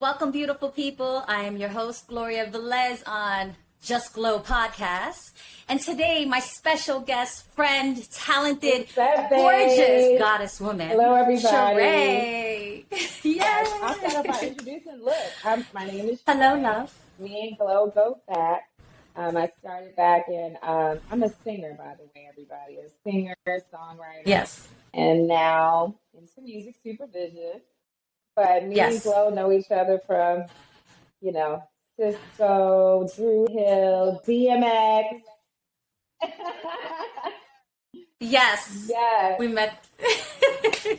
Welcome, beautiful people. I am your host, Gloria Velez on Just Glow podcast. And today, my special guest, friend, talented, gorgeous goddess woman. Hello, everybody. Shire. Yes. I'll start off by introducing. Look, my name is Shire. Hello, love. Me and Glow go back. I started back in, I'm a singer, by the way, everybody. A singer, songwriter. Yes. And now into music supervision. But me and Yes. Glow know each other from, Cisco, Drew Hill, DMX. Yes. Yes. We met.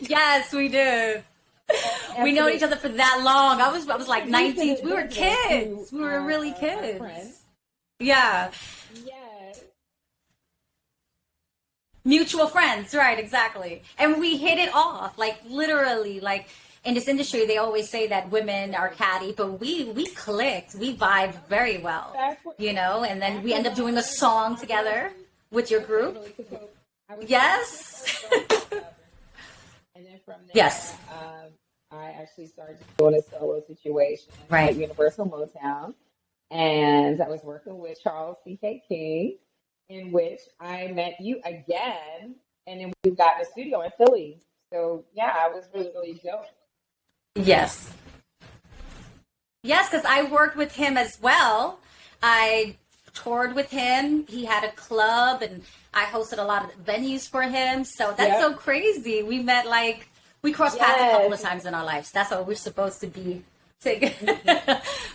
Yes, we did. And We know for each other for that long. I was like 19. We were to kids. We were really our kids. friends. Yeah. Yes. Mutual friends, right, exactly. And we hit it off, like literally, like in this industry, they always say that women are catty, but we clicked, we vibed very well, and then we end up doing a song together with your group. Yes. And then from there, Yes. I actually started doing a solo situation Right. at Universal Motown. And I was working with Charles C.K. King, in which I met you again. And then we got in the studio in Philly. So, yeah, it was really, really dope. Yes. Yes, because I worked with him as well. I toured with him. He had a club, and I hosted a lot of venues for him. So that's so crazy. We met, we crossed paths a couple of times in our lives. That's what we're supposed to be.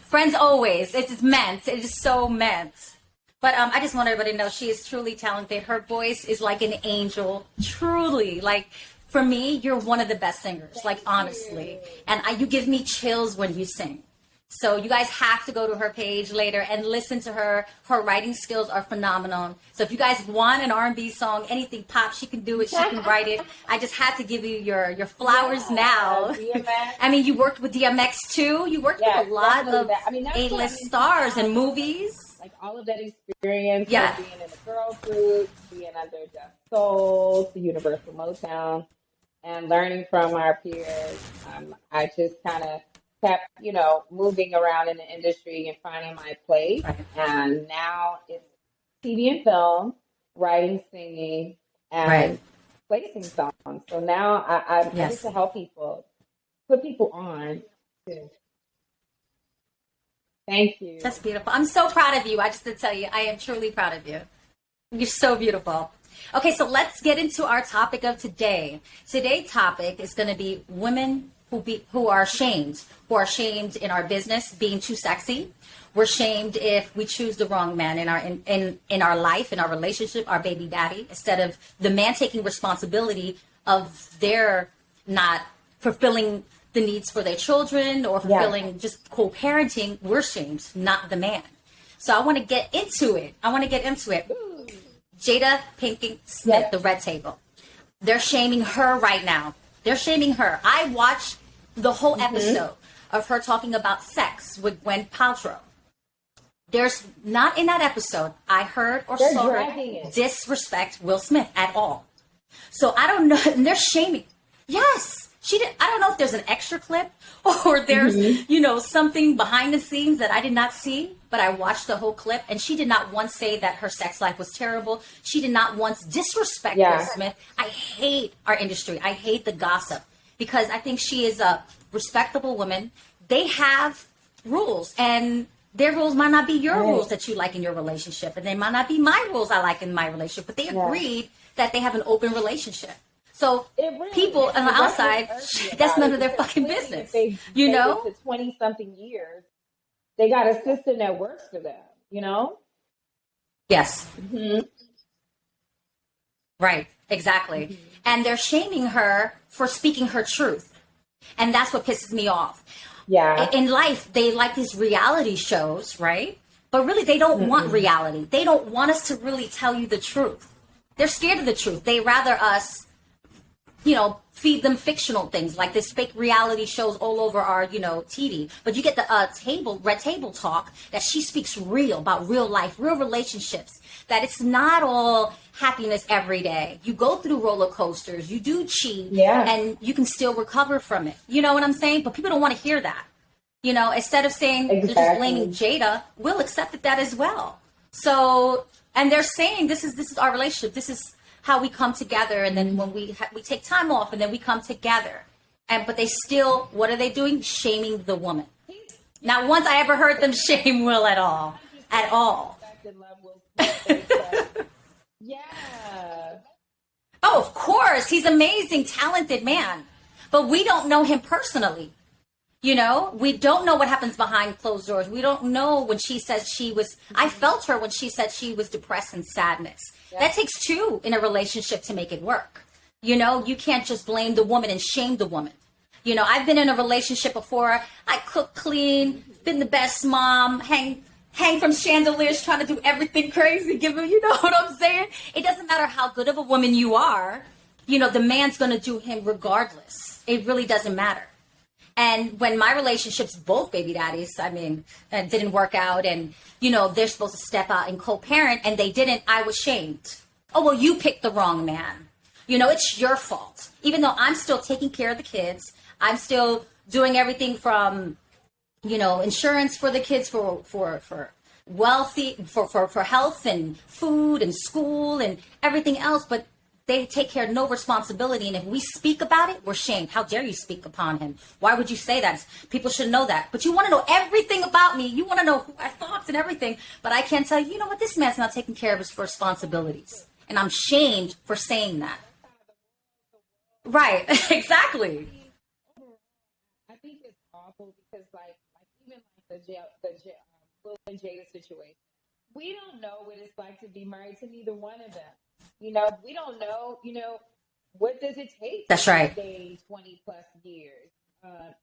Friends always. It's meant. It is so meant. But I just want everybody to know she is truly talented. Her voice is like an angel. Truly. For me, you're one of the best singers. Honestly. And you give me chills when you sing. So you guys have to go to her page later and listen to her. Her writing skills are phenomenal. So if you guys want an R&B song, anything pop, she can do it. She can write it. I just had to give you your flowers now. DMX. I mean, you worked with DMX too. You worked with a lot of A-list stars and movies. All of that experience, Yeah. being in the girl group, being under Just Soul, the Universal Motown, and learning from our peers. I just kind of kept, moving around in the industry and finding my place. Right. And now it's TV and film, writing, singing, and placing songs. So now I get to help people, put people on. Thank you. That's beautiful. I'm so proud of you. I just to tell you, I am truly proud of you. You're so beautiful. Okay, so let's get into our topic of today. Today's topic is going to be women who are shamed in our business, being too sexy. We're shamed if we choose the wrong man in our life, in our relationship, our baby daddy, instead of the man taking responsibility of their not fulfilling the needs for their children or fulfilling just co-parenting. We're shamed, not the man. So I want to get into it. Jada Pinkett Smith, the Red Table. They're shaming her right now. They're shaming her. I watched the whole episode of her talking about sex with Gwen Paltrow. There's not in that episode I heard or saw her disrespect Will Smith at all. So I don't know. And they're shaming. Yes. She did. I don't know if there's an extra clip or there's, something behind the scenes that I did not see, but I watched the whole clip and she did not once say that her sex life was terrible. She did not once disrespect Will Smith. I hate our industry. I hate the gossip because I think she is a respectable woman. They have rules and their rules might not be your rules that you like in your relationship. And they might not be my rules I like in my relationship, but they agreed that they have an open relationship. So people on the outside, that's none of their fucking business. They to 20-something years, they got a system that works for them, Yes. Mm-hmm. Right, exactly. Mm-hmm. And they're shaming her for speaking her truth. And that's what pisses me off. Yeah. In life, they like these reality shows, right? But really, they don't want reality. They don't want us to really tell you the truth. They're scared of the truth. They rather us feed them fictional things like this fake reality shows all over our, TV. But you get the red table talk that she speaks real about real life, real relationships, that it's not all happiness every day. You go through roller coasters, you do cheat, and you can still recover from it. You know what I'm saying? But people don't want to hear that. You know, instead of saying they're just blaming Jada, we'll accept that as well. So, and they're saying this is our relationship. This is how we come together. And then when we take time off, and then we come together. But they still, what are they doing? Shaming the woman. Not once I ever heard them shame Will at all. At all. Yeah. Oh, of course. He's amazing, talented man. But we don't know him personally. You know, we don't know what happens behind closed doors. We don't know when she says I felt her when she said she was depressed and sadness. Yeah. That takes two in a relationship to make it work. You know, you can't just blame the woman and shame the woman. You know, I've been in a relationship before. I cook, clean, been the best mom, hang from chandeliers, trying to do everything crazy. Give him, you know what I'm saying? It doesn't matter how good of a woman you are. You know, the man's going to do him regardless. It really doesn't matter. And when my relationships, both baby daddies, I mean, didn't work out, and, you know, they're supposed to step out and co-parent, and they didn't, I was shamed. Oh, well, you picked the wrong man. You know, it's your fault. Even though I'm still taking care of the kids, I'm still doing everything from, you know, insurance for the kids, for wealthy, for health and food and school and everything else, but they take care of no responsibility. And if we speak about it, we're shamed. How dare you speak upon him? Why would you say that? People should know that. But you want to know everything about me. You want to know my thoughts and everything. But I can't tell you, you know what? This man's not taking care of his responsibilities. And I'm shamed for saying that. Right. Exactly. I think it's awful because, like even like the Will and Jada situation, we don't know what it's like to be married to neither one of them. You know, we don't know, you know, what does it take? That's right. Stay 20 plus years.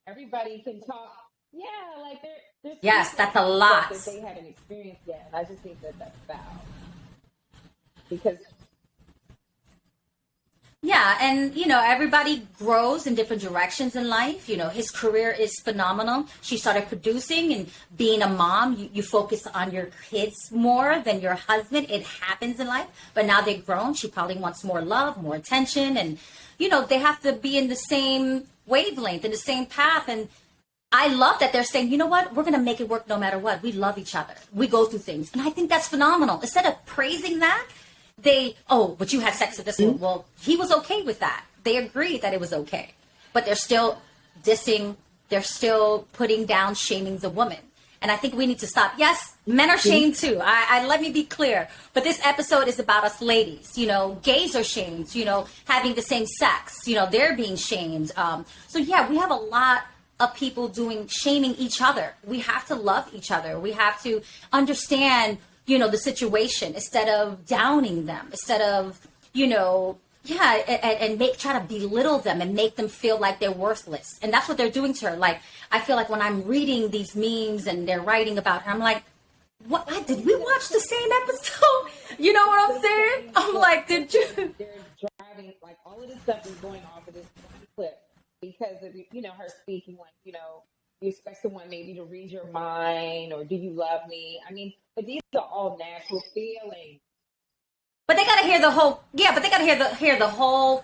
Everybody can talk. Yeah, like there's yes, that's a lot that they haven't experienced yet. And I just think that that's foul. Because yeah, and, you know, everybody grows in different directions in life. You know, his career is phenomenal. She started producing and being a mom. You focus on your kids more than your husband. It happens in life. But now they've grown. She probably wants more love, more attention. And, you know, they have to be in the same wavelength, in the same path. And I love that they're saying, you know what? We're going to make it work no matter what. We love each other. We go through things. And I think that's phenomenal. Instead of praising that, but you had sex with this one. Well, he was okay with that. They agreed that it was okay. But they're still dissing. They're still putting down, shaming the woman. And I think we need to stop. Yes, men are shamed too. I let me be clear. But this episode is about us ladies. You know, gays are shamed, you know, having the same sex. You know, they're being shamed. So yeah, we have a lot of people shaming each other. We have to love each other. We have to understand, you know, the situation instead of downing them, instead of, you know, and try to belittle them and make them feel like they're worthless. And that's what they're doing to her. Like, I feel like when I'm reading these memes and they're writing about her, I'm like, what? Did we watch the same episode? You know what I'm saying? I'm like, did you? They're driving, like, all of this stuff is going off of this clip because of, you know, her speaking, like, you know, you expect someone maybe to read your mind, or do you love me? I mean, but these are all natural feelings. But they gotta hear the whole, but they gotta hear the whole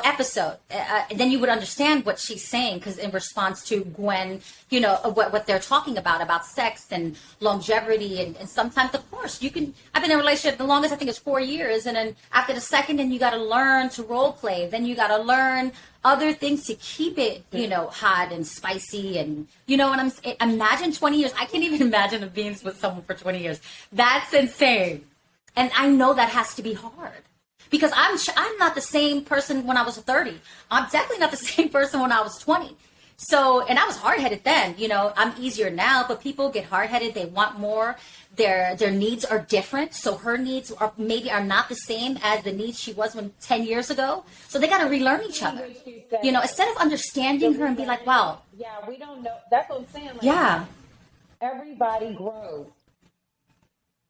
episode. And then you would understand what she's saying, because in response to Gwen, you know, what they're talking about sex and longevity. And sometimes, of course, I've been in a relationship, the longest I think is 4 years. And then after the second, then you gotta learn to role play. Then you gotta learn other things to keep it, you know, hot and spicy. And you know what I'm saying? Imagine 20 years. I can't even imagine being with someone for 20 years. That's insane. And I know that has to be hard, because I'm not the same person when I was 30. I'm definitely not the same person when I was 20. So, and I was hard-headed then, you know. I'm easier now, but people get hard-headed. They want more. Their needs are different. So her needs are not the same as the needs she was 10 years ago. So they got to relearn each other. You know, instead of understanding her and be like, wow. Yeah, we don't know. That's what I'm saying. Like, yeah. Everybody grows,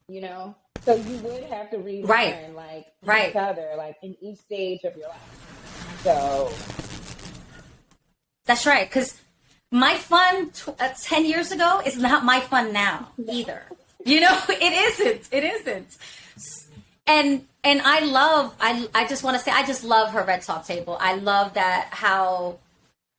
you know. So you would have to relearn, like, each other, like, in each stage of your life. So that's right, because my fun 10 years ago is not my fun now either. You know, it isn't. And I just want to say, I just love her Red Talk Table. I love that how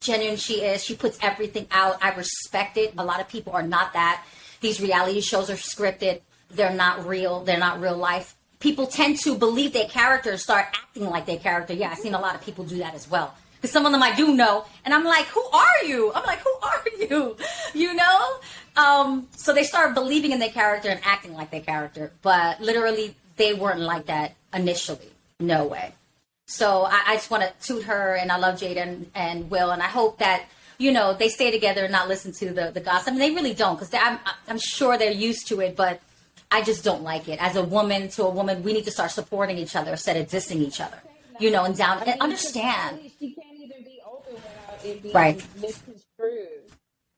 genuine she is. She puts everything out. I respect it. A lot of people are not that. These reality shows are scripted. They're not real. They're not real life. People tend to believe their character and start acting like their character. Yeah, I've seen a lot of people do that as well. Because some of them I do know. And I'm like, who are you? I'm like, who are you? You know? So they start believing in their character and acting like their character. But literally, they weren't like that initially. No way. So I just want to toot her, and I love Jada and Will, and I hope that, you know, they stay together and not listen to the gossip. I mean, they really don't, because I'm sure they're used to it, but I just don't like it. As a woman to a woman, we need to start supporting each other instead of dissing each other, you know, and down, and understand. She can't even be open without it being Right. misconstrued.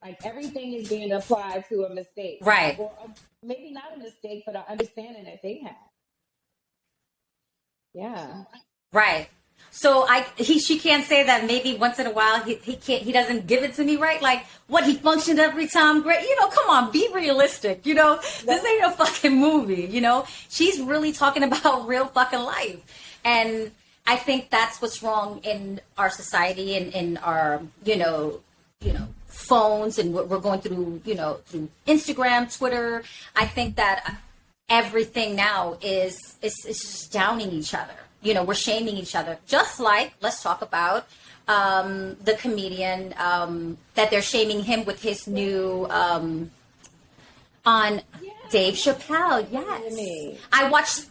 Like, everything is being applied to a mistake. Right. Or maybe not a mistake, but an understanding that they have. Yeah. Right. So she can't say that maybe once in a while he doesn't give it to me, right? Like, what, he functioned every time? Great. You know, come on, be realistic. You know, this ain't a fucking movie, you know? She's really talking about real fucking life. And I think that's what's wrong in our society and in our, you know, phones, and what we're going through, you know, through Instagram, Twitter. I think that everything now is just downing each other. You know, we're shaming each other. Just like, let's talk about the comedian that they're shaming him with his new on Dave Chappelle. Yes. I watched.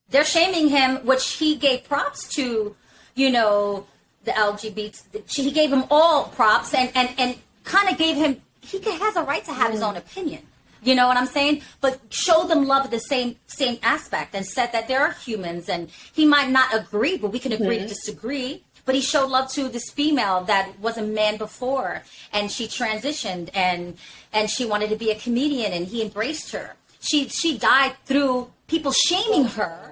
They're shaming him, which he gave props to, you know, the LGBT. He gave him all props and kind of gave him, he has a right to have his own opinion. You know what I'm saying? But show them love the same aspect, and said that there are humans, and he might not agree, but we can agree to disagree. But he showed love to this female that was a man before, and she transitioned, and she wanted to be a comedian, and he embraced her. She died through people shaming her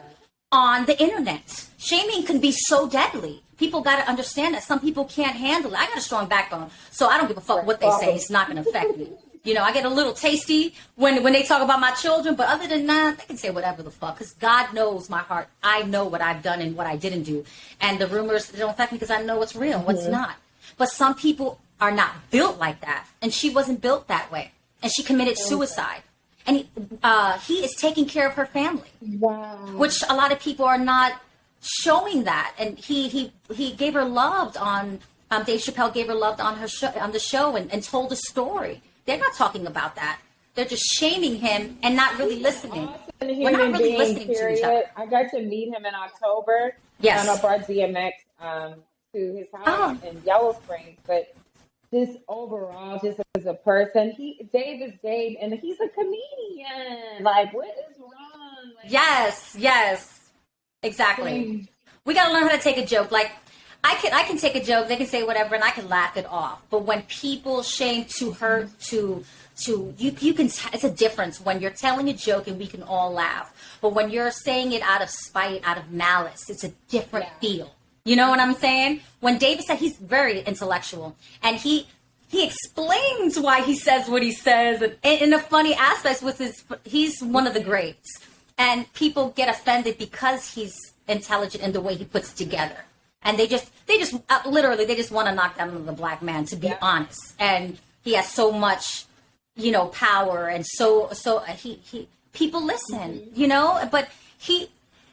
on the internet. Shaming can be so deadly. People got to understand that some people can't handle it. I got a strong backbone, so I don't give a fuck what they say. It's not going to affect me. You know, I get a little tasty when they talk about my children, but other than that, they can say whatever the fuck, because God knows my heart. I know what I've done and what I didn't do. And the rumors, they don't affect me because I know what's real and what's not. But some people are not built like that, and she wasn't built that way. And she committed suicide. And he is taking care of her family. Wow. Which a lot of people are not showing that. And he gave her love on, Dave Chappelle gave her love on the show and told a story. They're not talking about that. They're just shaming him and not really listening. We're not really listening to each other. I got to meet him in October. Yes. I brought DMX to his house in Yellow Springs. But just overall, just as a person, Dave is Dave, and he's a comedian. Like, what is wrong? Like, yes. Exactly. We got to learn how to take a joke. Like, I can take a joke, they can say whatever, and I can laugh it off. But when people shame to hurt, you can, it's a difference when you're telling a joke and we can all laugh. But when you're saying it out of spite, out of malice, it's a different feel. You know what I'm saying? When David said, he's very intellectual, and he explains why he says what he says, and in a funny aspect with he's one of the greats. And people get offended because he's intelligent in the way he puts it together. And they just literally want to knock down the black man, to be honest. And he has so much, you know, power, and so he people listen, you know. But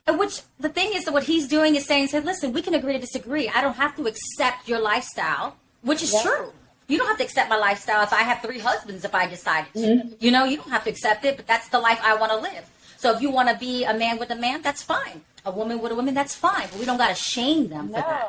which the thing is that what he's doing is saying, listen, we can agree to disagree. I don't have to accept your lifestyle, which is true. You don't have to accept my lifestyle if I have 3 husbands, if I decided to. You know, you don't have to accept it, but that's the life I want to live. So if you want to be a man with a man, that's fine. A woman with a woman, that's fine. But we don't got to shame them for that.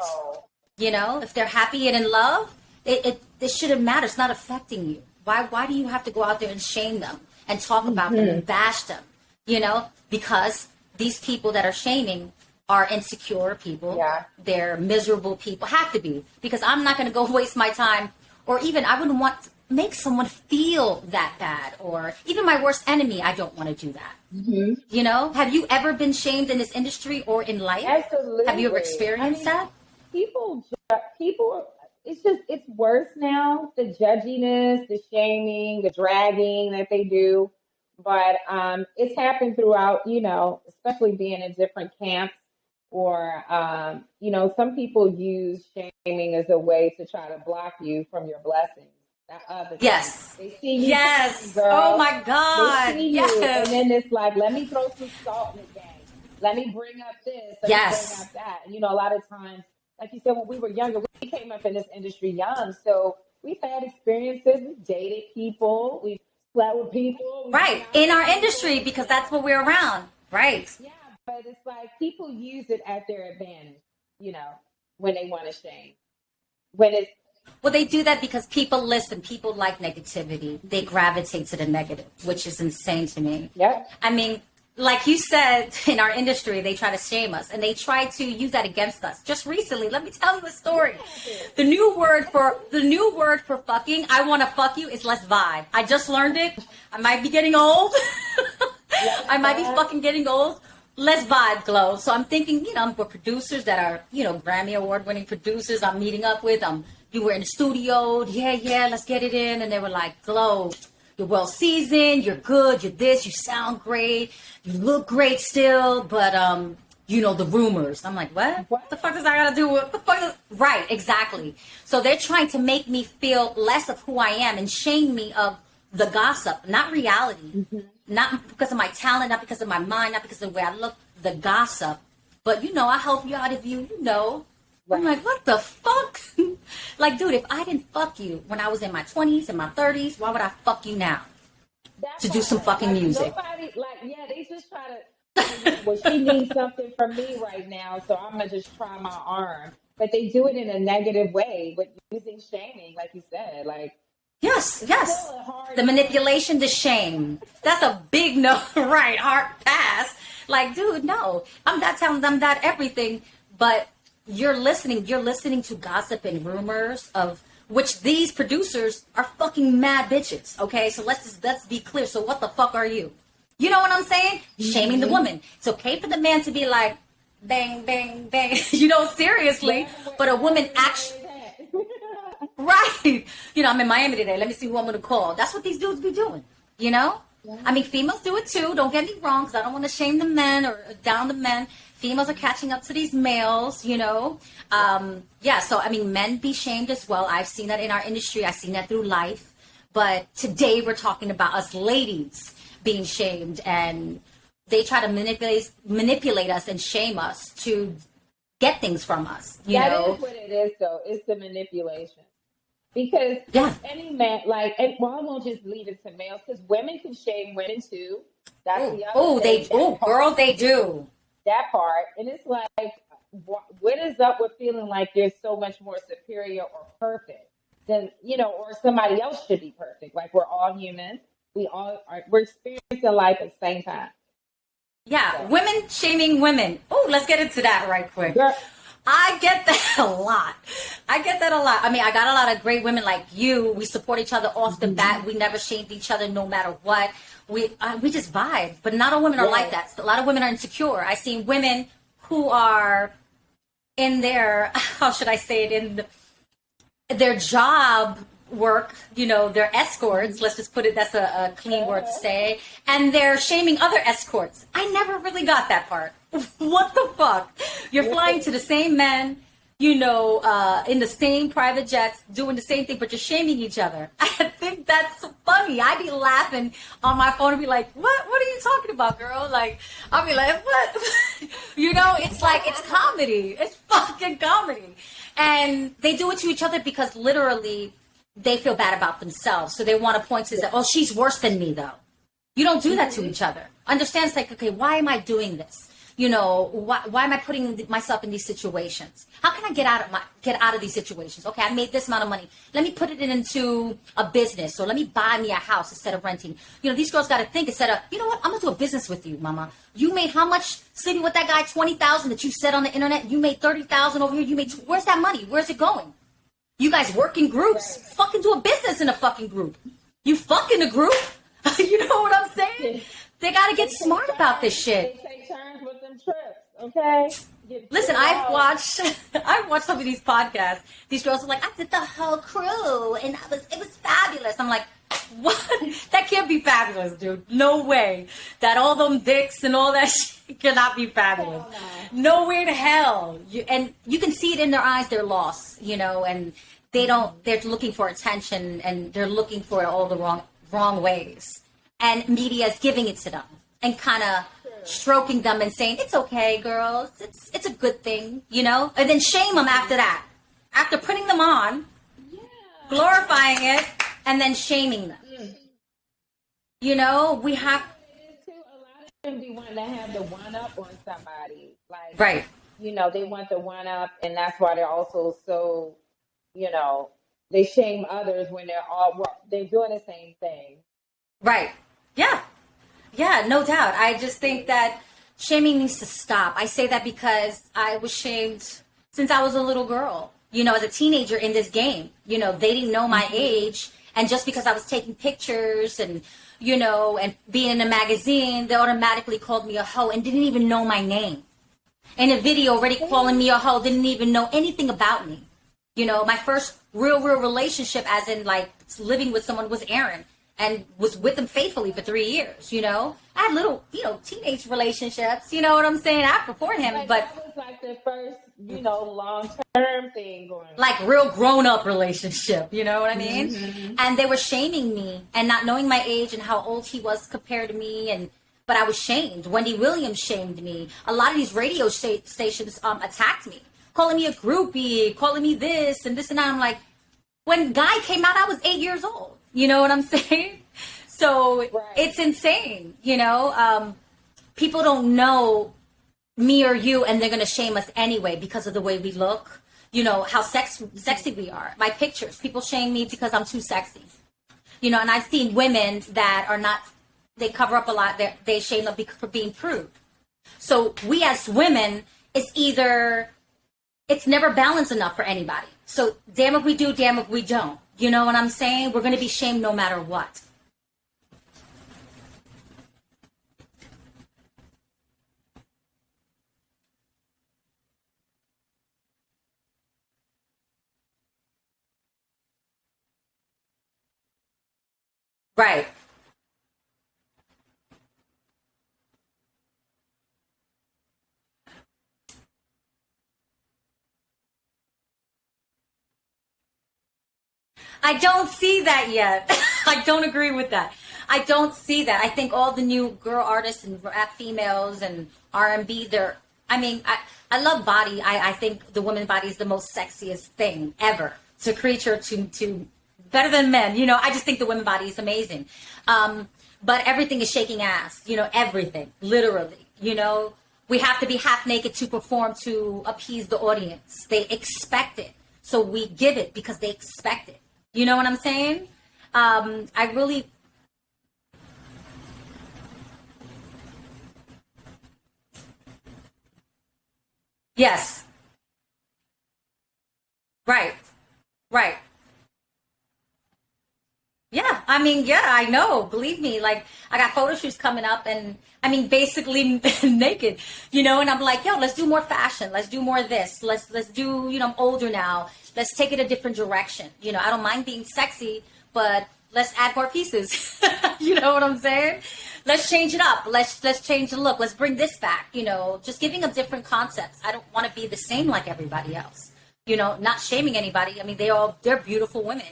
You know, if they're happy and in love, it shouldn't matter. It's not affecting you. Why do you have to go out there and shame them and talk about them and bash them? You know, because these people that are shaming are insecure people. Yeah. They're miserable people. Have to be. Because I'm not going to go waste my time, or even I wouldn't want to make someone feel that bad, or even my worst enemy. I don't want to do that. You know, have you ever been shamed in this industry or in life? Absolutely. Have you ever experienced that? People, it's worse now. The judginess, the shaming, the dragging that they do. But it's happened throughout, you know, especially being in different camps. or some people use shaming as a way to try to block you from your blessings. That other thing. Yes. They see you, Yes. girl. Oh my They God. see you, Yes. and then it's like, let me throw some salt in the game. Let me bring up this. Let me bring Yes. up that. And, a lot of times, like you said, when we were younger, we came up in this industry young, so we've had experiences. We've dated people. We've slept with people. We've hung Right. out In with our people. industry, because that's what we're around. Right. Yeah, but it's like people use it at their advantage, when they want to shame. When it's Well, they do that because people listen. People like negativity. They gravitate to the negative, which is insane to me. Yep. I mean, like you said, in our industry, they try to shame us and they try to use that against us. Just recently, let me tell you a story. The new word for fucking, I want to fuck you, is let's vibe. I just learned it. I might be getting old. I might be fucking getting old. Let's vibe, Glow. So I'm thinking, for producers that are, Grammy Award winning producers I'm meeting up with, you were in the studio, yeah, let's get it in. And they were like, Glow, you're well seasoned, you're good, you're this, you sound great, you look great still, but the rumors. I'm like, what the fuck does that gotta do with the fuck? Right, exactly. So they're trying to make me feel less of who I am and shame me of the gossip, not reality. Mm-hmm. Not because of my talent, not because of my mind, not because of the way I look, the gossip. But I help you out if you know. Right. I'm like, what the fuck? Like, dude, if I didn't fuck you when I was in my 20s and my 30s, why would I fuck you now? To do some fucking music. Nobody, they just try to, well, she needs something from me right now, so I'm going to just try my arm. But they do it in a negative way with using shaming, like you said. Like, yes. The manipulation, the shame. That's a big no, right? Hard pass. Like, dude, no. I'm not telling them that everything, but you're listening to gossip and rumors of which these producers are fucking mad bitches. Okay, so let's be clear. So what the fuck are you? You know what I'm saying? Mm-hmm. Shaming the woman. It's okay for the man to be like, bang, bang, bang. Seriously. But a woman actually. Right. I'm in Miami today. Let me see who I'm going to call. That's what these dudes be doing, Yeah. I mean, females do it too. Don't get me wrong, because I don't want to shame the men or down the men. Females are catching up to these males, So, I mean, men be shamed as well. I've seen that in our industry. I've seen that through life. But today we're talking about us ladies being shamed, and they try to manipulate us and shame us to get things from us, That is what it is, though. It's the manipulation. Because any man, I won't just leave it to males, because women can shame women too. That's the other thing. They do. That part. And it's like, what is up with feeling like you're so much more superior or perfect than, or somebody else should be perfect? Like, we're all human. We're experiencing life at the same time. Yeah, so. Women shaming women. Oh, let's get into that right quick. Girl, I get that a lot. I mean, I got a lot of great women like you. We support each other off the bat. We never shamed each other no matter what. We just vibe. But not all women are like that. A lot of women are insecure. I've seen women who are in their, how should I say it, in their job work, they're escorts. Let's just put it, that's a clean word to say. And they're shaming other escorts. I never really got that part. What the fuck? You're flying to the same men, in the same private jets, doing the same thing, but you're shaming each other. I think that's funny. I'd be laughing on my phone and be like, what are you talking about, girl? Like, I'll be like, what? It's like, it's comedy. It's fucking comedy. And they do it to each other because literally they feel bad about themselves. So they want to point to that, oh, she's worse than me, though. You don't do that to each other. Understand? It's like, okay, why am I doing this? Why am I putting myself in these situations? How can I get out of these situations? Okay, I made this amount of money. Let me put it into a business, or let me buy me a house instead of renting. These girls got to think instead of, you know what? I'm gonna do a business with you, mama. You made how much sleeping with that guy? 20,000 that you said on the internet. You made 30,000 over here. Where's that money? Where's it going? You guys work in groups. Right. Fucking do a business in a fucking group. You fuck in a group. You know what I'm saying? They got to get smart about this shit. They take turns with them trips, okay? Listen, I've watched some of these podcasts. These girls are like, I did the whole crew, and it was fabulous. I'm like, What? That can't be fabulous, dude. No way. That all them dicks and all that shit cannot be fabulous. Hell No way to hell. And you can see it in their eyes. They're lost, and they're looking for attention, and they're looking for it all the wrong ways. And media is giving it to them and kind of stroking them and saying, it's okay, girls. It's a good thing, and then shame them after that. After putting them on, glorifying it, and then shaming them. We have... Too, a lot of them be wanting to have the one up on somebody. Like, Right. They want the one up, and that's why they're also so, they shame others when they're doing the same thing. Right. Yeah. Yeah, no doubt. I just think that shaming needs to stop. I say that because I was shamed since I was a little girl, as a teenager in this game. They didn't know my age. And just because I was taking pictures and, and being in a magazine, they automatically called me a hoe and didn't even know my name. In a video already calling me a hoe, didn't even know anything about me. My first real relationship, as in like living with someone, was Aaron, and was with him faithfully for 3 years. I had little, teenage relationships, you know what I'm saying, before him, but that was like the first, long-term thing going on. Like real grown-up relationship, you know what I mean? Mm-hmm. And they were shaming me and not knowing my age and how old he was compared to me, but I was shamed. Wendy Williams shamed me. A lot of these radio stations attacked me, calling me a groupie, calling me this and that. I'm like, when Guy came out, I was 8 years old. You know what I'm saying? So It's insane, people don't know me or you, and they're going to shame us anyway because of the way we look, how sexy we are. My pictures, people shame me because I'm too sexy, and I've seen women that are not, they cover up a lot, they shame them for being prude. So we as women, it's never balanced enough for anybody. So damn if we do, damn if we don't. You know what I'm saying? We're going to be shamed no matter what. Right. I don't see that yet. I don't agree with that. I don't see that. I think all the new girl artists and rap females and R&B, I love body. I think the woman's body is the most sexiest thing ever. It's a creature to better than men. I just think the women's body is amazing. But everything is shaking ass, everything, literally. We have to be half naked to perform to appease the audience. They expect it. So we give it because they expect it. You know what I'm saying? I really... Yes. Right. Right. Yeah, I know. Believe me, like, I got photo shoots coming up and, basically naked, and I'm like, yo, let's do more fashion. Let's do more of this. Let's do, I'm older now. Let's take it a different direction. I don't mind being sexy, but let's add more pieces. You know what I'm saying? Let's change it up. Let's change the look. Let's bring this back, just giving them different concepts. I don't want to be the same like everybody else, not shaming anybody. They're beautiful women.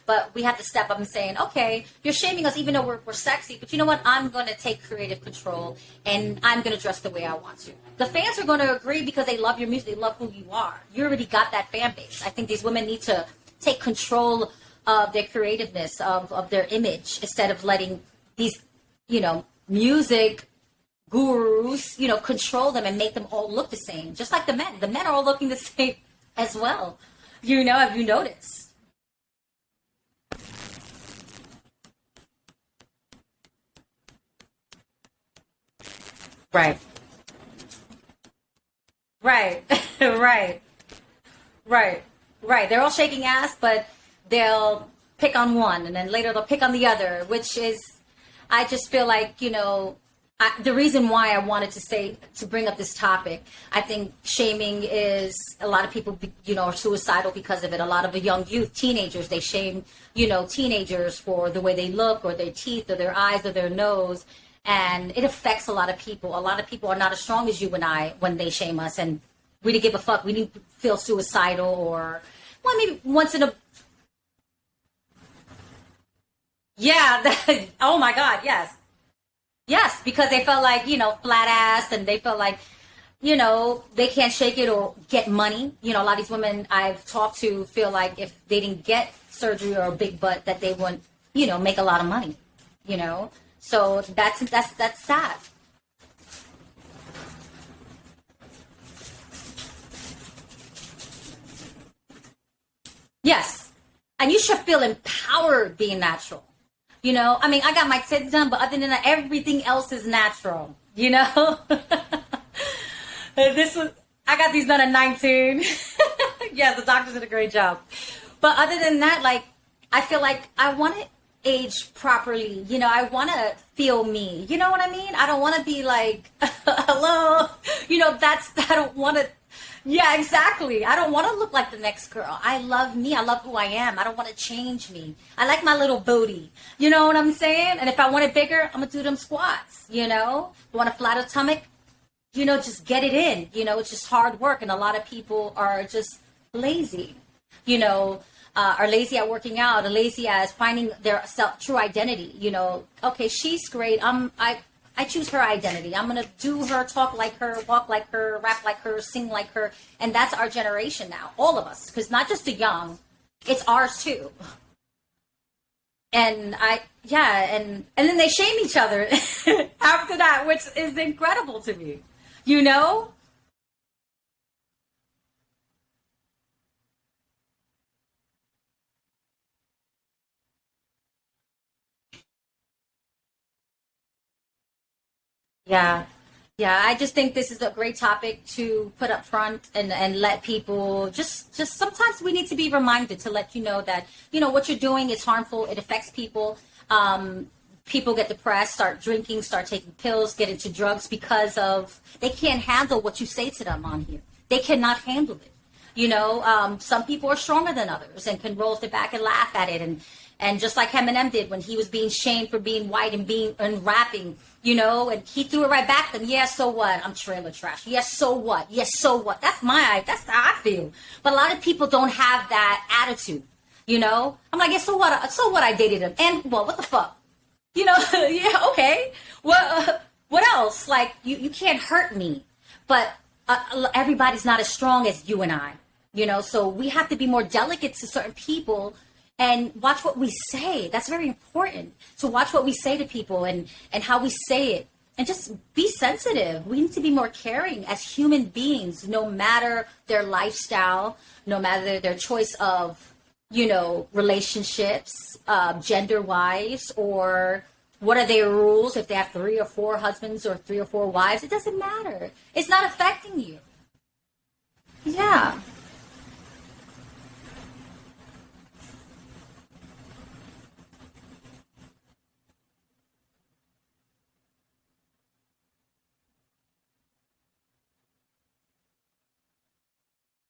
But we have to step up and saying, okay, you're shaming us even though we're sexy, but you know what? I'm going to take creative control and I'm going to dress the way I want to. The fans are going to agree because they love your music. They love who you are. You already got that fan base. I think these women need to take control of their creativeness, of their image, instead of letting these, music gurus, control them and make them all look the same. Just like the men. The men are all looking the same as well. Have you noticed? Right. Right. Right. Right. Right. They're all shaking ass, but they'll pick on one and then later they'll pick on the other, which is, I just feel like, The reason why I wanted to bring up this topic, I think shaming is a lot of people, are suicidal because of it. A lot of the young youth, teenagers, they shame, teenagers for the way they look or their teeth or their eyes or their nose. And it affects a lot of people. A lot of people are not as strong as you and I when they shame us. And we didn't give a fuck. We didn't feel suicidal or, well, maybe once in a, yeah. Oh my God. Yes. Yes, because they felt like, flat ass, and they felt like, they can't shake it or get money. A lot of these women I've talked to feel like if they didn't get surgery or a big butt, that they wouldn't, make a lot of money, So that's sad. Yes. And you should feel empowered being natural. I mean, I got my tits done, but other than that, everything else is natural, I got these done at 19. Yes, the doctor did a great job. But other than that, like, I feel like I want to age properly. I want to feel me. You know what I mean? I don't want to be like, hello. I don't want to. Yeah, exactly. I don't want to look like the next girl. I love me. I love who I am. I don't want to change me. I like my little booty. You know what I'm saying? And if I want it bigger, I'm going to do them squats, If I want a flatter stomach, just get it in. It's just hard work. And a lot of people are just lazy, are lazy at working out, are lazy at finding their true identity. Okay, she's great. I choose her identity. I'm going to do her, talk like her, walk like her, rap like her, sing like her. And that's our generation now, all of us, because not just the young, it's ours too. And and then they shame each other after that, which is incredible to me, Yeah. Yeah, I just think this is a great topic to put up front and let people just sometimes we need to be reminded to let you know that, what you're doing is harmful. It affects people. People get depressed, start drinking, start taking pills, get into drugs because they can't handle what you say to them on here. They cannot handle it. Some people are stronger than others and can roll off their back and laugh at it. And just like Eminem did when he was being shamed for being white and rapping, and he threw it right back at them. Yeah, so what? I'm trailer trash. Yes, so what? Yes, so what? That's how I feel. But a lot of people don't have that attitude. I'm like, yeah, so what? So what? I dated him, and well, what the fuck? Yeah, okay. Well, what else? Like, you can't hurt me, but everybody's not as strong as you and I. So we have to be more delicate to certain people and watch what we say. That's very important, to watch what we say to people and how we say it, and just be sensitive. We need to be more caring as human beings, no matter their lifestyle, no matter their choice of, relationships, gender wise, or what are their rules, if they have 3 or 4 husbands or 3 or 4 wives. It doesn't matter. It's not affecting you. Yeah.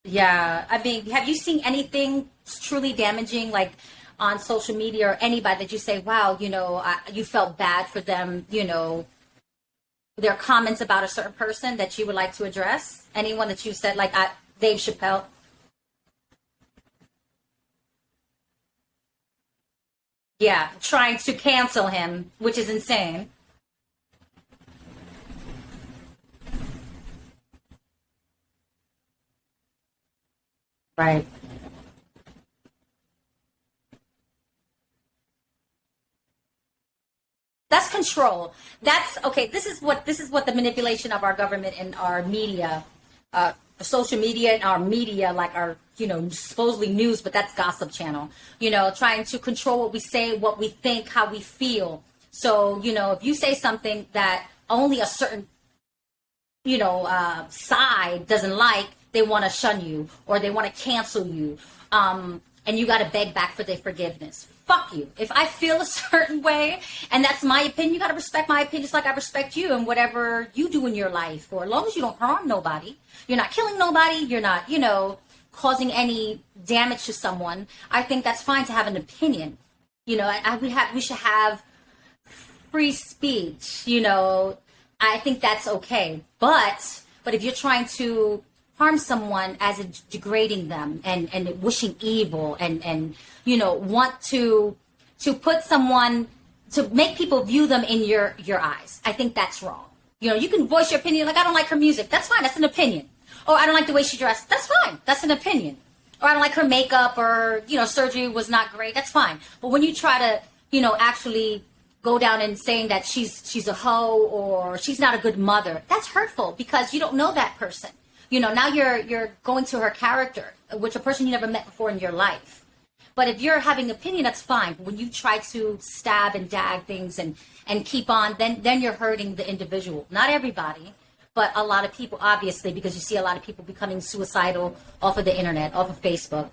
Yeah, I mean, have you seen anything truly damaging, like on social media or anybody that you say, wow, you felt bad for them, their comments about a certain person that you would like to address? Anyone that you said, like Dave Chappelle? Yeah, trying to cancel him, which is insane. Right. That's control. That's okay. This is what the manipulation of our government and our media, social media and our media, like our supposedly news, but that's gossip channel. Trying to control what we say, what we think, how we feel. So if you say something that only a certain side doesn't like, they want to shun you or they want to cancel you, and you got to beg back for their forgiveness. fuck you. If I feel a certain way and that's my opinion, you got to respect my opinion just like I respect you and whatever you do in your life. For as long as you don't harm nobody, you're not killing nobody, you're not, causing any damage to someone, I think that's fine to have an opinion. We should have free speech, I think that's okay. But if you're trying to harm someone as in degrading them and wishing evil and want to put someone, to make people view them in your eyes, I think that's wrong. You can voice your opinion, like, I don't like her music. That's fine. That's an opinion. Or I don't like the way she dressed. That's fine. That's an opinion. Or I don't like her makeup, or, surgery was not great. That's fine. But when you try to, actually go down and saying that she's a hoe or she's not a good mother, that's hurtful because you don't know that person. Now you're going to her character, which a person you never met before in your life. But if you're having opinion, that's fine. But when you try to stab and dag things and keep on, then you're hurting the individual. Not everybody, but a lot of people, obviously, because you see a lot of people becoming suicidal off of the internet, off of Facebook.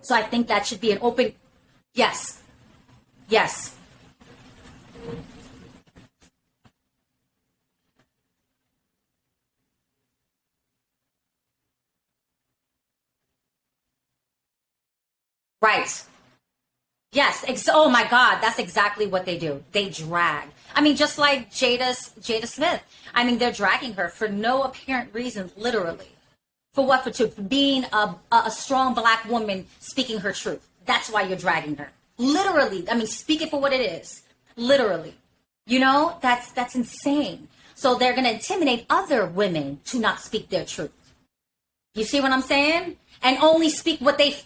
So I think that should be an open, yes. Right. Yes. Oh my God. That's exactly what they do. They drag. I mean, just like Jada Smith. I mean, they're dragging her for no apparent reason, literally. For what? For being a strong black woman speaking her truth. That's why you're dragging her. Literally. I mean, speak it for what it is. Literally. That's insane. So they're going to intimidate other women to not speak their truth. You see what I'm saying? And only speak what they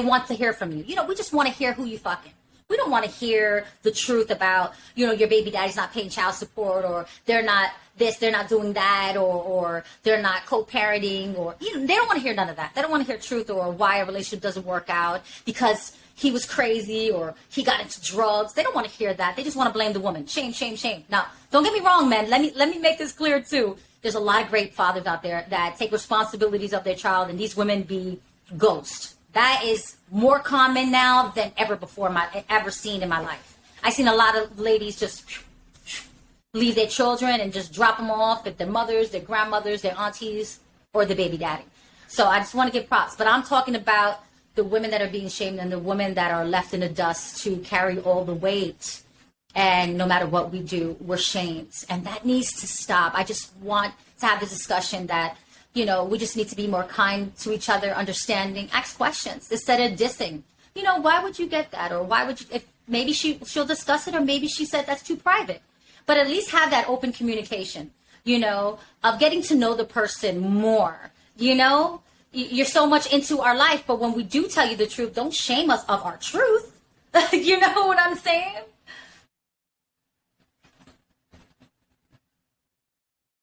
want to hear from you. We just want to hear who you fucking. We don't want to hear the truth about, your baby daddy's not paying child support, or they're not this, they're not doing that, or they're not co-parenting, or they don't want to hear none of that. They don't want to hear truth or why a relationship doesn't work out because he was crazy or he got into drugs. They don't want to hear that. They just want to blame the woman. Shame, shame, shame. Now, don't get me wrong, man. Let me make this clear too. There's a lot of great fathers out there that take responsibilities of their child, and these women be ghosts. That is more common now than ever before ever seen in my life. I've seen a lot of ladies just leave their children and just drop them off at their mothers, their grandmothers, their aunties, or the baby daddy. So I just want to give props. But I'm talking about the women that are being shamed and the women that are left in the dust to carry all the weight. And no matter what we do, we're shamed. And that needs to stop. I just want to have the discussion that, we just need to be more kind to each other, understanding, ask questions instead of dissing. Why would you get that? Or why would you, if maybe she'll discuss it, or maybe she said that's too private. But at least have that open communication, of getting to know the person more. You're so much into our life, but when we do tell you the truth, don't shame us of our truth. You know what I'm saying?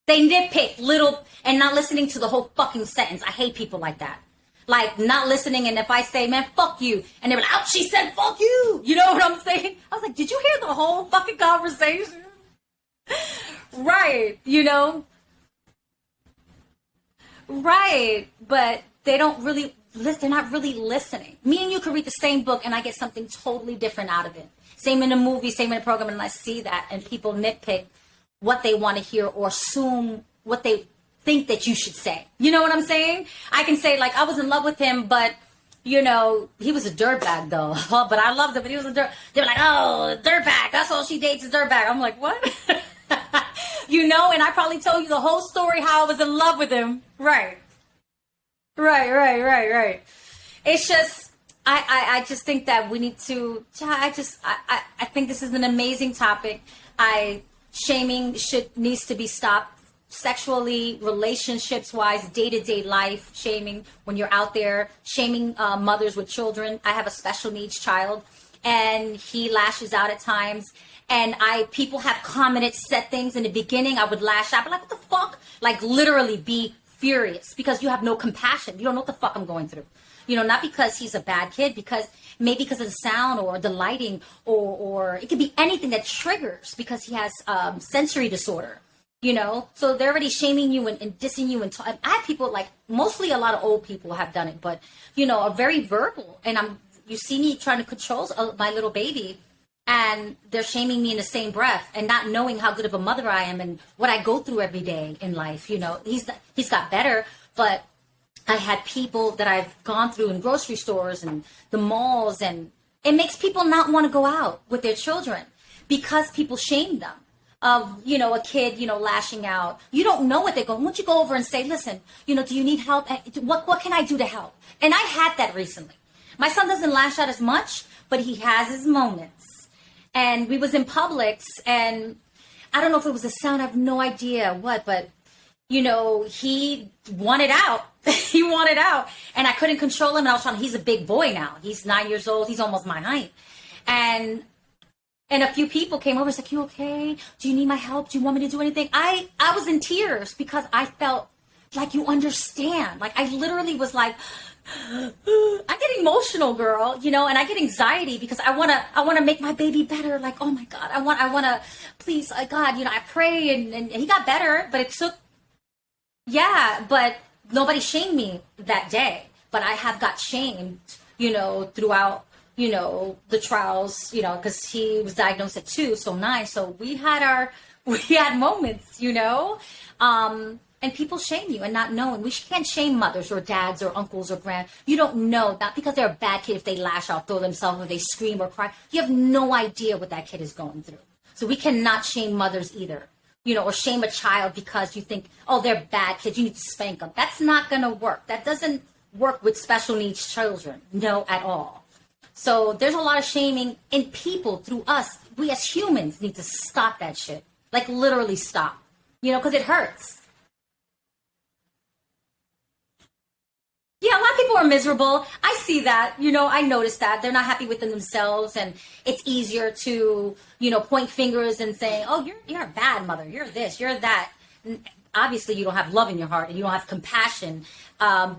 They nitpick little and not listening to the whole fucking sentence. I hate people like that. Like, not listening, and if I say, man, fuck you, and they're like, oh, she said fuck you. You know what I'm saying? I was like, did you hear the whole fucking conversation? Right, Right, but they don't really listen. They're not really listening. Me and you could read the same book, and I get something totally different out of it. Same in a movie, same in a program, and I see that, and people nitpick what they want to hear or assume what they think that you should say. You know what I'm saying? I can say, like, I was in love with him, but, he was a dirtbag, though. But I loved him, but he was a dirt. They're like, oh, dirtbag. That's all she dates is dirtbag. I'm like, what? And I probably told you the whole story how I was in love with him. Right. It's just, I just think that we need to, I think this is an amazing topic. Shaming needs to be stopped sexually, relationships wise, day-to-day life shaming when you're out there shaming mothers with children. I have a special needs child and he lashes out at times, and people have commented, said things in the beginning. I would lash out, but like, what the fuck? Like, literally be furious because you have no compassion. You don't know what the fuck I'm going through. Not because he's a bad kid, maybe because of the sound or the lighting, or it could be anything that triggers because he has sensory disorder, So they're already shaming you and dissing you. And I have people, like, mostly a lot of old people have done it, but, are very verbal. And you see me trying to control my little baby, and they're shaming me in the same breath, and not knowing how good of a mother I am and what I go through every day in life. You know, he's got better, but I had people that I've gone through in grocery stores and the malls, and it makes people not want to go out with their children because people shame them. Of, you know, a kid, you know, lashing out. You don't know what they're going. Won't you go over and say, listen, you know, do you need help? What can I do to help? And I had that recently. My son doesn't lash out as much, but he has his moments. And we was in Publix, and I don't know if it was a sound. I have no idea what, but, you know, he wanted out. He wanted out. And I couldn't control him. And I was trying. He's a big boy now. He's 9 years old. He's almost my height. And a few people came over and said, you okay? Do you need my help? Do you want me to do anything? I was in tears because I felt like, you understand. Like, I literally was like, I get emotional, girl, you know, and I get anxiety because I want to make my baby better. Like, oh my God, I want to, please, God, you know, I pray, and he got better, but it took, yeah, but nobody shamed me that day. But I have got shamed, you know, throughout, you know, the trials, you know, because he was diagnosed at 2, so 9. So we had moments, you know, and people shame you and not knowing. We can't shame mothers or dads or uncles or you don't know, not because they're a bad kid if they lash out, throw themselves, or they scream or cry. You have no idea what that kid is going through. So we cannot shame mothers either, you know, or shame a child because you think, oh, they're bad kids, you need to spank them. That's not going to work. That doesn't work with special needs children. No, at all. So there's a lot of shaming in people through us. We as humans need to stop that shit. Like, literally stop. You know, because it hurts. Yeah, a lot of people are miserable. I see that. You know, I noticed that. They're not happy within themselves. And it's easier to, you know, point fingers and say, oh, you're a bad mother. You're this, you're that. And obviously, you don't have love in your heart and you don't have compassion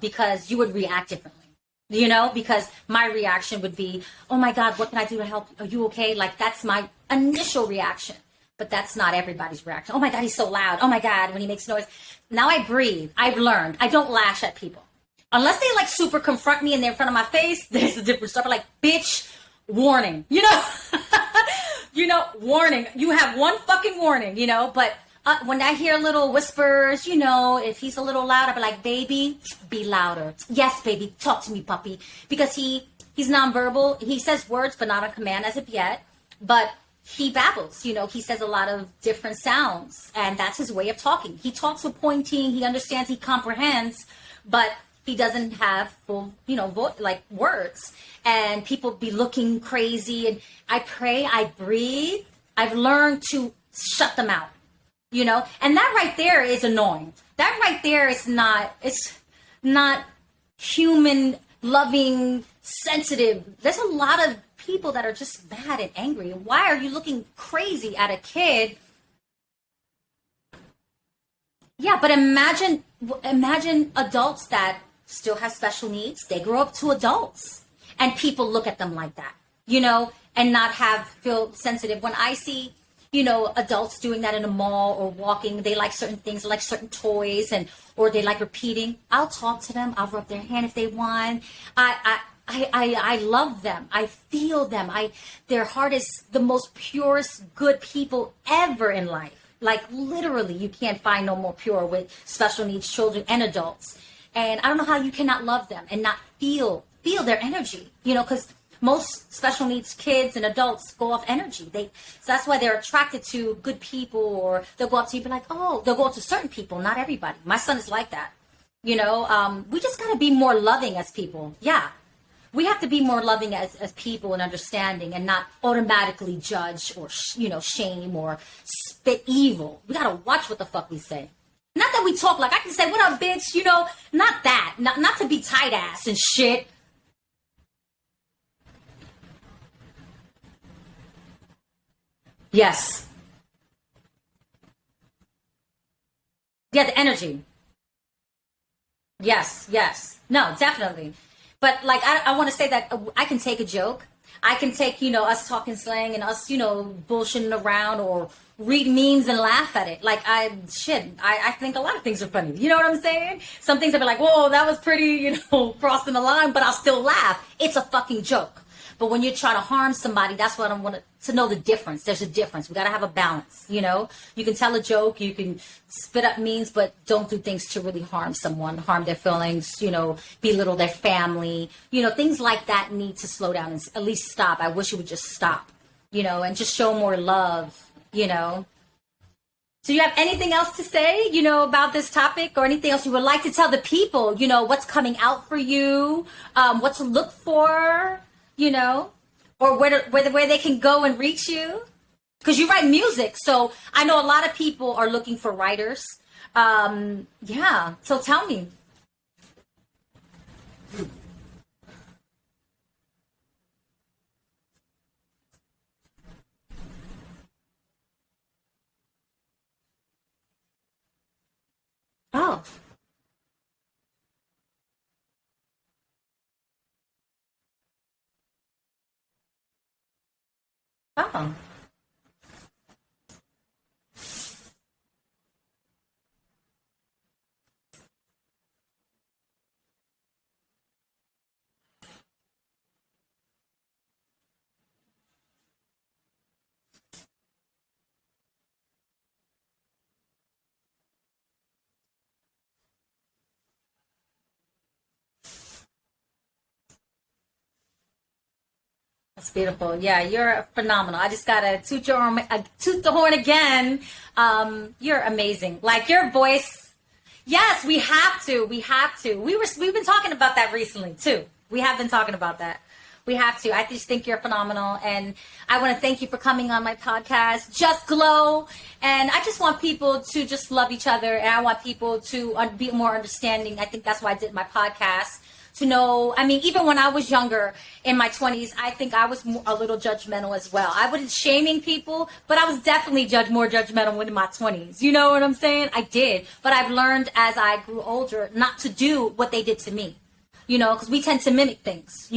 because you would react differently. You know, because my reaction would be, oh my God, what can I do to help? Are you okay? Like, that's my initial reaction. But that's not everybody's reaction. Oh my God, he's so loud. Oh my God, when he makes noise. Now I breathe. I've learned. I don't lash at people. Unless they like super confront me and they're in front of my face, there's a different stuff. Like, bitch, warning. You know? You know, warning. You have one fucking warning, you know, but when I hear little whispers, you know, if he's a little loud, I'll be like, baby, be louder. Yes, baby, talk to me, puppy. Because he's nonverbal. He says words, but not a command as of yet. But he babbles, you know, he says a lot of different sounds. And that's his way of talking. He talks with pointing. He understands, he comprehends, but he doesn't have full, you know, like words. And people be looking crazy. And I pray, I breathe. I've learned to shut them out. You know, and that right there is annoying. That right there is it's not human, loving, sensitive. There's a lot of people that are just mad and angry. Why are you looking crazy at a kid? Yeah, but imagine adults that still have special needs. They grow up to adults and people look at them like that, you know, and not feel sensitive. When I see, you know, adults doing that in a mall or walking, they like certain things, like certain toys, or they like repeating. I'll talk to them. I'll rub their hand if they want. I love them. I feel them. Their heart is the most purest, good people ever in life. Like, literally, you can't find no more pure with special needs children and adults. And I don't know how you cannot love them and not feel their energy, you know, because most special needs kids and adults go off energy. So that's why they're attracted to good people, or they'll go up to you and be like, oh, they'll go up to certain people, not everybody. My son is like that. You know, we just got to be more loving as people. Yeah. We have to be more loving as people and understanding, and not automatically judge or, you know, shame or spit evil. We got to watch what the fuck we say. Not that we talk like, I can say, what up, bitch? You know, not that. Not to be tight ass and shit. Yes. Yeah, the energy. Yes. No, definitely. But like, I want to say that I can take a joke, I can take, us talking slang and us, bullshitting around or read memes and laugh at it. Like, I think a lot of things are funny. You know what I'm saying? Some things I'll be like, whoa, that was pretty, crossing the line, but I'll still laugh. It's a fucking joke. But when you try to harm somebody, that's what I want to know the difference. There's a difference. We got to have a balance, You can tell a joke, you can spit up memes, but don't do things to really harm someone, harm their feelings, belittle their family. Things like that need to slow down and at least stop. I wish it would just stop, and just show more love, So you have anything else to say, about this topic or anything else you would like to tell the people, what's coming out for you, what to look for, or where they can go and reach you? Because you write music. So I know a lot of people are looking for writers. Yeah. So tell me. Oh. Oh. That's beautiful. Yeah, you're phenomenal. I just gotta toot the horn again. You're amazing. Like your voice. Yes, we have to. We have to. We've been talking about that recently too. We have been talking about that. We have to. I just think you're phenomenal, and I want to thank you for coming on my podcast, Just Glow. And I just want people to just love each other, and I want people to be more understanding. I think that's why I did my podcast. To know, I mean, even when I was younger in my 20s, I think I was a little judgmental as well. I wasn't shaming people, but I was definitely more judgmental in my 20s. You know what I'm saying? I did. But I've learned as I grew older not to do what they did to me, because we tend to mimic things,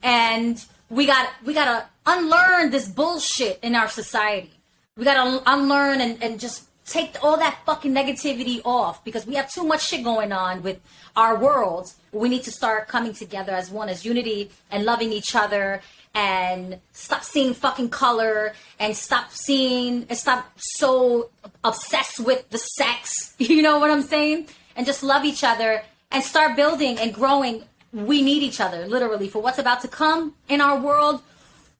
and we gotta unlearn this bullshit in our society. We gotta unlearn and just take all that fucking negativity off, because we have too much shit going on with our world. We need to start coming together as one, as unity, and loving each other, and stop seeing fucking color, and stop so obsessed with the sex. You know what I'm saying? And just love each other and start building and growing. We need each other, literally, for what's about to come in our world.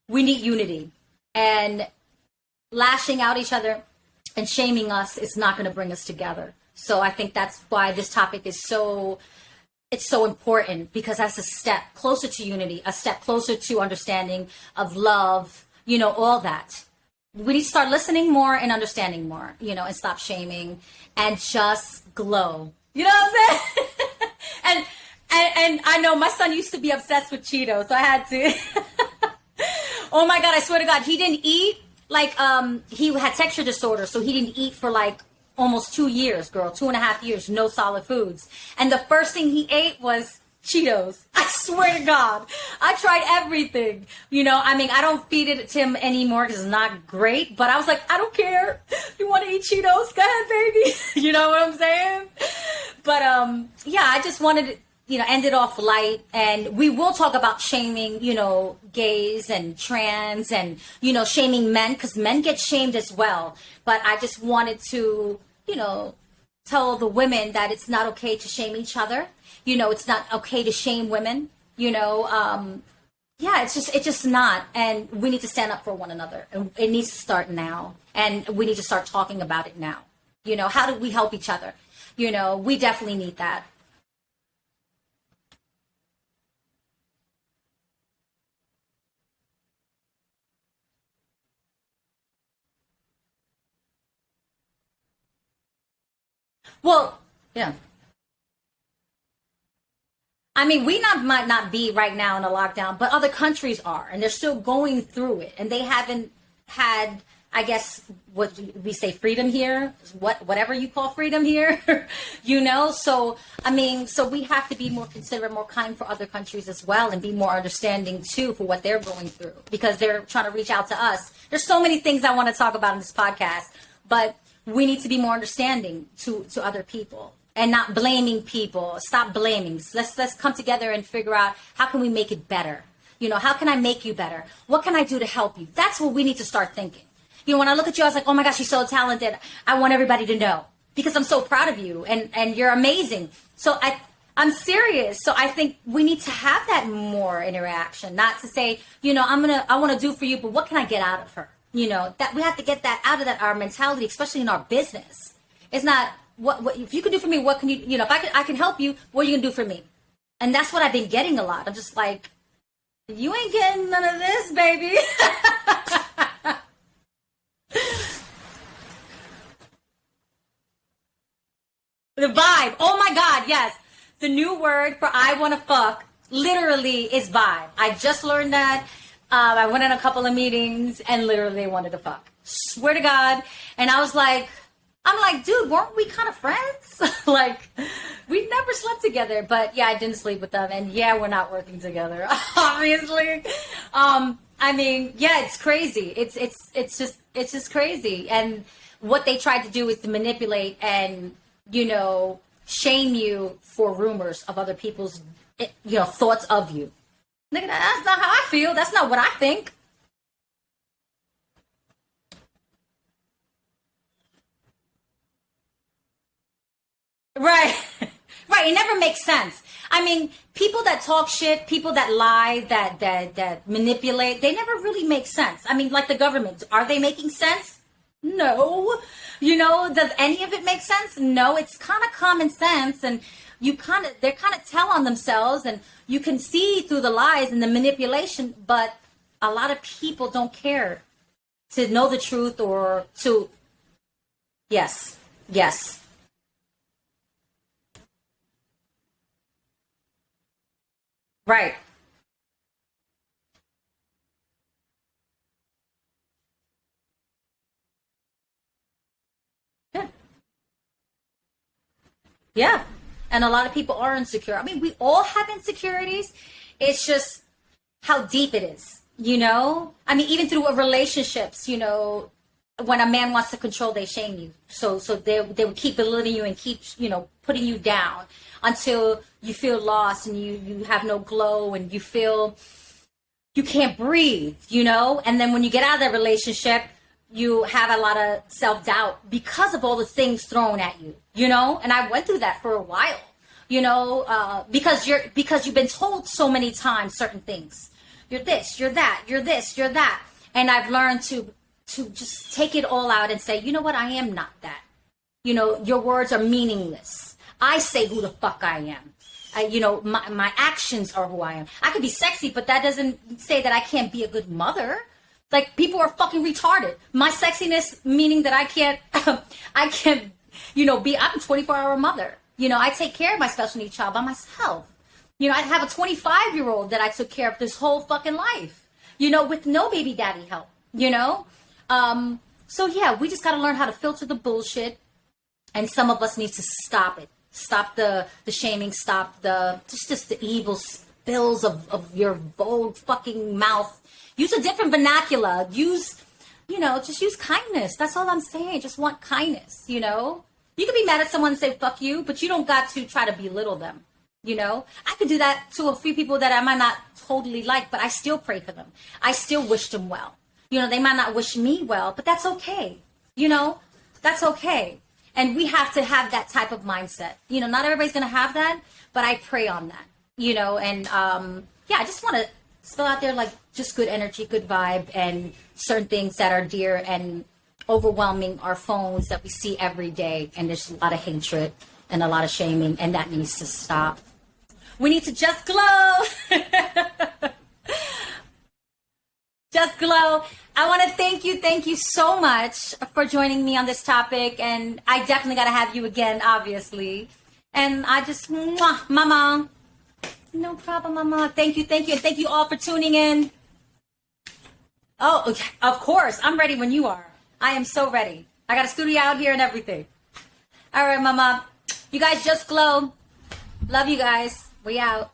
We need unity, and lashing out each other and shaming us is not going to bring us together. So I think that's why this topic is so important, because that's a step closer to unity, a step closer to understanding of love, all that. We need to start listening more and understanding more, and stop shaming and just glow. You know what I'm saying? and I know my son used to be obsessed with Cheetos, so I had to. Oh my God, I swear to God, he didn't eat. Like, he had texture disorder, so he didn't eat for like almost 2 years, girl, 2.5 years, no solid foods. And the first thing he ate was Cheetos. I swear to God. I tried everything. I don't feed it to him anymore because it's not great, but I was like, I don't care. You want to eat Cheetos? Go ahead, baby. You know what I'm saying? But, yeah, I just wanted to, end it off light. And we will talk about shaming, gays and trans and, shaming men, because men get shamed as well. But I just wanted to, tell the women that it's not okay to shame each other. It's not okay to shame women, yeah, it's just not. And we need to stand up for one another. And it needs to start now. And we need to start talking about it now. How do we help each other? We definitely need that. Well, yeah. I mean, might not be right now in a lockdown, but other countries are, and they're still going through it, and they haven't had I guess what we say freedom here, whatever you call freedom here, you know? So, I mean, so we have to be more considerate, more kind for other countries as well, and be more understanding too for what they're going through, because they're trying to reach out to us. There's so many things I want to talk about in this podcast, but we need to be more understanding to other people and not blaming people. Stop blaming. Let's come together and figure out how can we make it better. You know, how can I make you better? What can I do to help you? That's what we need to start thinking. You know, when I look at you, I was like, oh my gosh, you're so talented. I want everybody to know because I'm so proud of you and you're amazing. So I'm serious. So I think we need to have that more interaction, not to say, you know, I want to do for you, but what can I get out of her? You know, that we have to get that out of our mentality, especially in our business. It's not what if you can do for me, what can you know, if I can help you, what are you gonna do for me? And that's what I've been getting a lot. I'm just like, you ain't getting none of this, baby. The vibe. Oh my God, yes. The new word for I want to fuck literally is vibe. I just learned that. I went in a couple of meetings and literally wanted to fuck. Swear to God. And I'm like, dude, weren't we kind of friends? Like, we never slept together. But yeah, I didn't sleep with them. And yeah, we're not working together, obviously. I mean, yeah, it's crazy. It's just crazy. And what they tried to do is to manipulate and, you know, shame you for rumors of other people's, you know, thoughts of you. Nigga, that's not how I feel. That's not what I think. Right. Right. It never makes sense. I mean, people that talk shit, people that lie, that manipulate, they never really make sense. I mean, like the government, are they making sense? No. You know, does any of it make sense? No, it's kind of common sense, and they're kind of tell on themselves, and you can see through the lies and the manipulation, but a lot of people don't care to know the truth or to, yes, right. Yeah. Yeah. And a lot of people are insecure. I mean, we all have insecurities. It's just how deep it is, you know? I mean, even through relationships, you know, when a man wants to control, they shame you. So they will keep belittling you and keep, you know, putting you down until you feel lost and you have no glow and you feel you can't breathe, you know? And then when you get out of that relationship, you have a lot of self-doubt because of all the things thrown at you, you know? And I went through that for a while, you know, because you've been told so many times certain things. You're this, you're that, you're this, you're that. And I've learned to just take it all out and say, you know what? I am not that. You know, your words are meaningless. I say who the fuck I am. You know, my actions are who I am. I could be sexy, but that doesn't say that I can't be a good mother. Like, people are fucking retarded. My sexiness, meaning that I can't, you know, I'm a 24-hour mother. You know, I take care of my special needs child by myself. You know, I have a 25-year-old that I took care of this whole fucking life, you know, with no baby daddy help, you know? So yeah, we just got to learn how to filter the bullshit. And some of us need to stop it. Stop the shaming, stop just the evil spills of your bold fucking mouth. Use a different vernacular. Just use kindness. That's all I'm saying. Just want kindness, you know? You can be mad at someone and say, fuck you, but you don't got to try to belittle them, you know? I could do that to a few people that I might not totally like, but I still pray for them. I still wish them well. You know, they might not wish me well, but that's okay. You know, that's okay. And we have to have that type of mindset. You know, not everybody's going to have that, but I pray on that, you know? And, yeah, I just want to spill out there, like, just good energy, good vibe, and certain things that are dear and overwhelming our phones that we see every day. And there's a lot of hatred and a lot of shaming, and that needs to stop. We need to just glow. Just glow. I want to thank you so much for joining me on this topic. And I definitely got to have you again, obviously. And I just, mama. No problem, mama. Thank you. And thank you all for tuning in. Oh, okay. Of course. I'm ready when you are. I am so ready. I got a studio out here and everything. All right, Mama. You guys just glow. Love you guys. We out.